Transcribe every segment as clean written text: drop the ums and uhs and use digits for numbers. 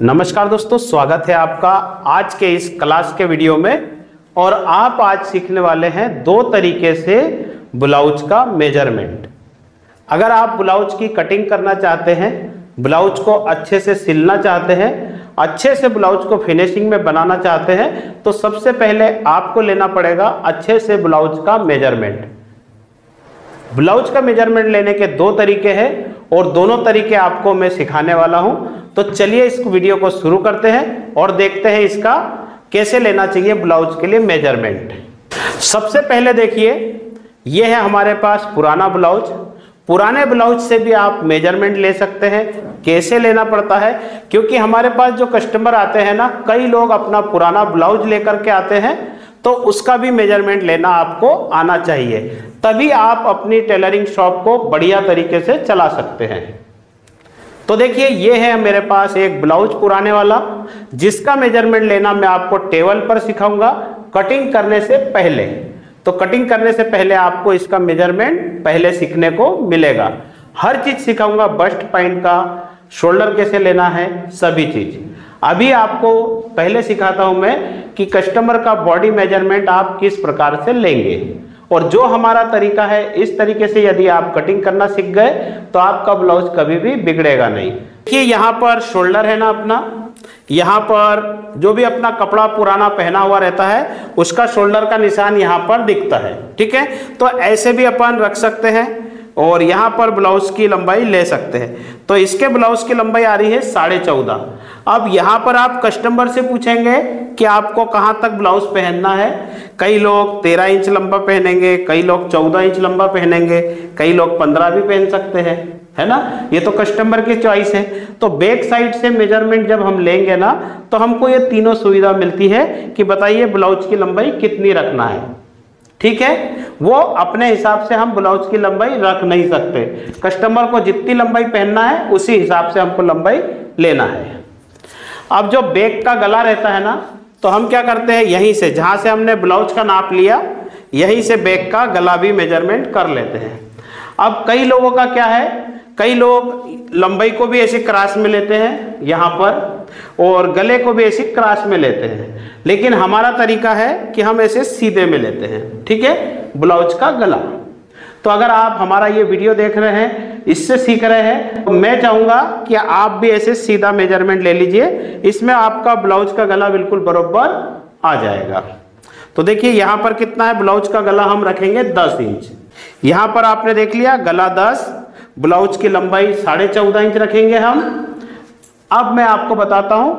नमस्कार दोस्तों, स्वागत है आपका आज के इस क्लास के वीडियो में। और आप आज सीखने वाले हैं दो तरीके से ब्लाउज का मेजरमेंट। अगर आप ब्लाउज की कटिंग करना चाहते हैं, ब्लाउज को अच्छे से सिलना चाहते हैं, अच्छे से ब्लाउज को फिनिशिंग में बनाना चाहते हैं, तो सबसे पहले आपको लेना पड़ेगा अच्छे से ब्लाउज का मेजरमेंट। ब्लाउज का मेजरमेंट लेने के दो तरीके हैं और दोनों तरीके आपको मैं सिखाने वाला हूं। तो चलिए इस वीडियो को शुरू करते हैं और देखते हैं इसका कैसे लेना चाहिए ब्लाउज के लिए मेजरमेंट। सबसे पहले देखिए, ये है हमारे पास पुराना ब्लाउज। पुराने ब्लाउज से भी आप मेजरमेंट ले सकते हैं। कैसे लेना पड़ता है, क्योंकि हमारे पास जो कस्टमर आते हैं ना, कई लोग अपना पुराना ब्लाउज लेकर के आते हैं, तो उसका भी मेजरमेंट लेना आपको आना चाहिए, तभी आप अपनी टेलरिंग शॉप को बढ़िया तरीके से चला सकते हैं। तो देखिए, ये है मेरे पास एक ब्लाउज पुराने वाला, जिसका मेजरमेंट लेना मैं आपको टेबल पर सिखाऊंगा कटिंग करने से पहले। तो कटिंग करने से पहले आपको इसका मेजरमेंट पहले सीखने को मिलेगा। हर चीज सिखाऊंगा, बस्ट पॉइंट का, शोल्डर कैसे लेना है, सभी चीज। अभी आपको पहले सिखाता हूं मैं कि कस्टमर का बॉडी मेजरमेंट आप किस प्रकार से लेंगे, और जो हमारा तरीका है इस तरीके से यदि आप कटिंग करना सीख गए तो आपका ब्लाउज कभी भी बिगड़ेगा नहीं। देखिए, यहाँ पर शोल्डर है ना अपना, यहाँ पर जो भी अपना कपड़ा पुराना पहना हुआ रहता है उसका शोल्डर का निशान यहाँ पर दिखता है, ठीक है। तो ऐसे भी अपन रख सकते हैं और यहाँ पर ब्लाउज की लंबाई ले सकते हैं। तो इसके ब्लाउज की लंबाई आ रही है 14.5। अब यहाँ पर आप कस्टमर से पूछेंगे कि आपको कहाँ तक ब्लाउज पहनना है। कई लोग 13 इंच लंबा पहनेंगे, कई लोग 14 इंच लंबा पहनेंगे, कई लोग 15 भी पहन सकते हैं, है ना। ये तो कस्टमर की चॉइस है। तो बैक साइड से मेजरमेंट जब हम लेंगे ना, तो हमको ये तीनों सुविधा मिलती है कि बताइए ब्लाउज की लंबाई कितनी रखना है, ठीक है। वो अपने हिसाब से हम ब्लाउज की लंबाई रख नहीं सकते। कस्टमर को जितनी लंबाई पहनना है उसी हिसाब से हमको लंबाई लेना है। अब जो बैक का गला रहता है ना, तो हम क्या करते हैं, यहीं से जहां से हमने ब्लाउज का नाप लिया, यहीं से बैक का गला भी मेजरमेंट कर लेते हैं। अब कई लोगों का क्या है, कई लोग लंबाई को भी ऐसे क्रॉस में लेते हैं यहाँ पर, और गले को भी ऐसे क्रॉस में लेते हैं। लेकिन हमारा तरीका है कि हम ऐसे सीधे में लेते हैं, ठीक है, ब्लाउज का गला। तो अगर आप हमारा ये वीडियो देख रहे हैं, इससे सीख रहे हैं, तो मैं चाहूंगा कि आप भी ऐसे सीधा मेजरमेंट ले लीजिए। इसमें आपका ब्लाउज का गला बिल्कुल बराबर आ जाएगा। तो देखिए, यहाँ पर कितना है, ब्लाउज का गला हम रखेंगे 10 इंच। यहाँ पर आपने देख लिया गला 10, ब्लाउज की लंबाई 14.5 इंच रखेंगे हम। अब मैं आपको बताता हूं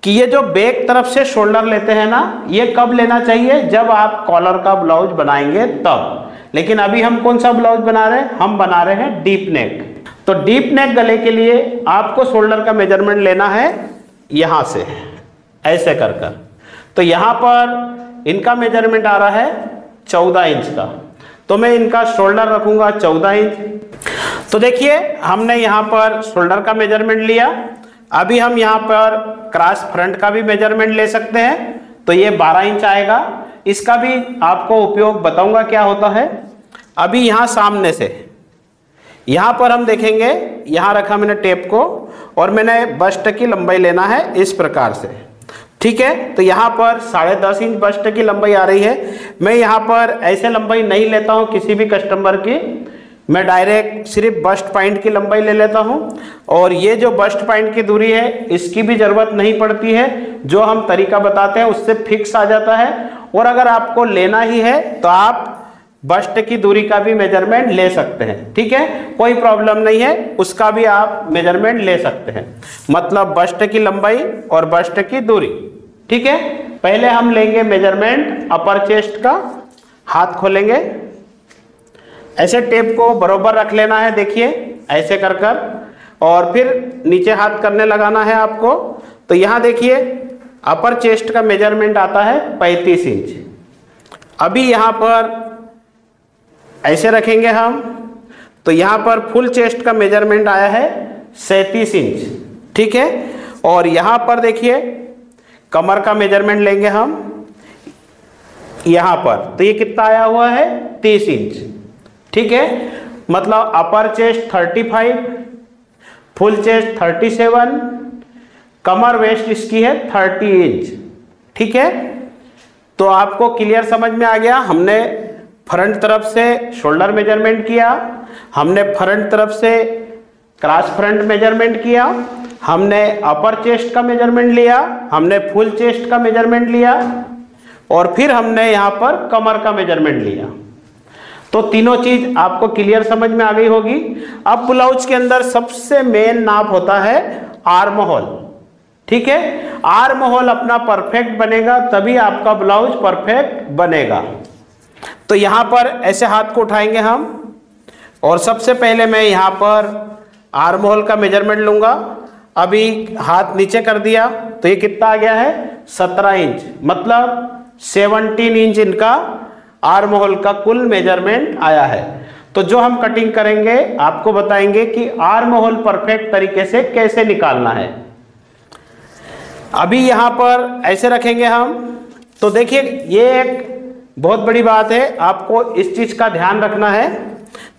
कि ये जो बैक तरफ से शोल्डर लेते हैं ना, ये कब लेना चाहिए, जब आप कॉलर का ब्लाउज बनाएंगे तब। लेकिन अभी हम कौन सा ब्लाउज बना रहे हैं, हम बना रहे हैं डीप नेक। तो डीप नेक गले के लिए आपको शोल्डर का मेजरमेंट लेना है यहां से, ऐसे कर कर। तो यहां पर इनका मेजरमेंट आ रहा है 14 इंच का, तो मैं इनका शोल्डर रखूंगा 14 इंच। तो देखिए, हमने यहाँ पर शोल्डर का मेजरमेंट लिया। अभी हम यहाँ पर क्रॉस फ्रंट का भी मेजरमेंट ले सकते हैं, तो ये 12 इंच आएगा। इसका भी आपको उपयोग बताऊंगा क्या होता है। अभी यहाँ सामने से यहाँ पर हम देखेंगे, यहाँ रखा मैंने टेप को, और मैंने बस्ट की लंबाई लेना है इस प्रकार से, ठीक है। तो यहाँ पर 10.5 इंच बस्ट की लंबाई आ रही है। मैं यहाँ पर ऐसे लंबाई नहीं लेता हूँ किसी भी कस्टमर की, मैं डायरेक्ट सिर्फ बस्ट पॉइंट की लंबाई ले लेता हूं। और ये जो बस्ट पॉइंट की दूरी है, इसकी भी जरूरत नहीं पड़ती है, जो हम तरीका बताते हैं उससे फिक्स आ जाता है। और अगर आपको लेना ही है तो आप बस्ट की दूरी का भी मेजरमेंट ले सकते हैं, ठीक है, कोई प्रॉब्लम नहीं है, उसका भी आप मेजरमेंट ले सकते हैं। मतलब बस्ट की लंबाई और बस्ट की दूरी, ठीक है। पहले हम लेंगे मेजरमेंट अपर चेस्ट का। हाथ खोलेंगे, ऐसे टेप को बरोबर रख लेना है, देखिए ऐसे कर कर, और फिर नीचे हाथ करने लगाना है आपको। तो यहाँ देखिए, अपर चेस्ट का मेजरमेंट आता है 35 इंच। अभी यहाँ पर ऐसे रखेंगे हम, तो यहाँ पर फुल चेस्ट का मेजरमेंट आया है 37 इंच, ठीक है। और यहाँ पर देखिए कमर का मेजरमेंट लेंगे हम यहाँ पर, तो ये कितना आया हुआ है, 30 इंच, ठीक है। मतलब अपर चेस्ट 35, फुल चेस्ट 37, कमर वेस्ट इसकी है 30 इंच। ठीक है, तो आपको क्लियर समझ में आ गया। हमने फ्रंट तरफ से शोल्डर मेजरमेंट किया, हमने फ्रंट तरफ से क्रॉस फ्रंट मेजरमेंट किया, हमने अपर चेस्ट का मेजरमेंट लिया, हमने फुल चेस्ट का मेजरमेंट लिया और फिर हमने यहां पर कमर का मेजरमेंट लिया। तो तीनों चीज आपको क्लियर समझ में आ गई होगी। अब ब्लाउज के अंदर सबसे मेन नाप होता है आर्म होल। ठीक है, आर्म होल अपना परफेक्ट बनेगा तभी आपका ब्लाउज परफेक्ट बनेगा। तो यहां पर ऐसे हाथ को उठाएंगे हम और सबसे पहले मैं यहां पर आर्म होल का मेजरमेंट लूंगा। अभी हाथ नीचे कर दिया तो ये कितना आ गया है 17 इंच, मतलब 17 इंच इनका आर्म होल का कुल मेजरमेंट आया है। तो जो हम कटिंग करेंगे आपको बताएंगे कि आर्म होल परफेक्ट तरीके से कैसे निकालना है। अभी यहां पर ऐसे रखेंगे हम। तो देखिए ये एक बहुत बड़ी बात है, आपको इस चीज का ध्यान रखना है।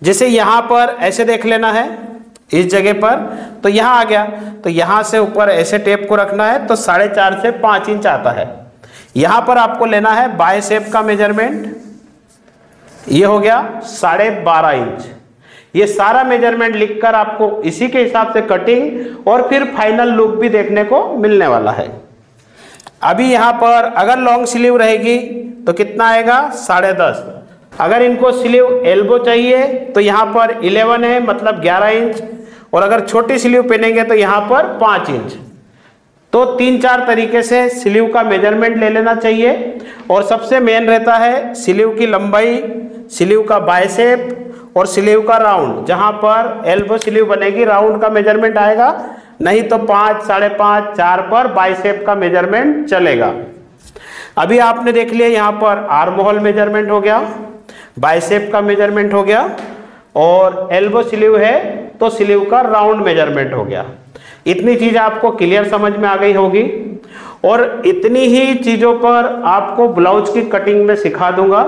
जैसे यहां पर ऐसे देख लेना है इस जगह पर, तो यहां आ गया, तो यहां से ऊपर ऐसे टेप को रखना है तो 4.5 से 5 इंच आता है। यहां पर आपको लेना है बाइसेप का मेजरमेंट, ये हो गया 12.5 इंच। ये सारा मेजरमेंट लिखकर आपको इसी के हिसाब से कटिंग और फिर फाइनल लुक भी देखने को मिलने वाला है। अभी यहां पर अगर लॉन्ग स्लीव रहेगी तो कितना आएगा 10.5। अगर इनको स्लीव एल्बो चाहिए तो यहाँ पर 11 है, मतलब 11 इंच, और अगर छोटी स्लीव पहनेंगे तो यहाँ पर 5 इंच। तो 3-4 तरीके से स्लीव का मेजरमेंट ले लेना चाहिए। और सबसे मेन रहता है स्लीव की लंबाई, स्लीव का बाइसेप और स्लीव का राउंड। जहाँ पर एल्बो स्लीव बनेगी राउंड का मेजरमेंट आएगा, नहीं तो 5, 5.5, 4 पर बाइसेप का मेजरमेंट चलेगा। अभी आपने देख लिया यहाँ पर आर्म होल मेजरमेंट हो गया, बाइसेप का मेजरमेंट हो गया और एल्बो स्लीव है तो स्लीव का राउंड मेजरमेंट हो गया। इतनी चीज आपको क्लियर समझ में आ गई होगी। और इतनी ही चीजों पर आपको ब्लाउज की कटिंग में सिखा दूंगा।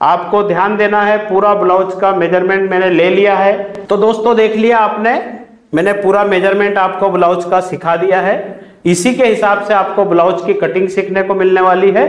आपको ध्यान देना है, पूरा ब्लाउज का मेजरमेंट मैंने ले लिया है। तो दोस्तों देख लिया आपने, मैंने पूरा मेजरमेंट आपको ब्लाउज का सिखा दिया है। इसी के हिसाब से आपको ब्लाउज की कटिंग सीखने को मिलने वाली है।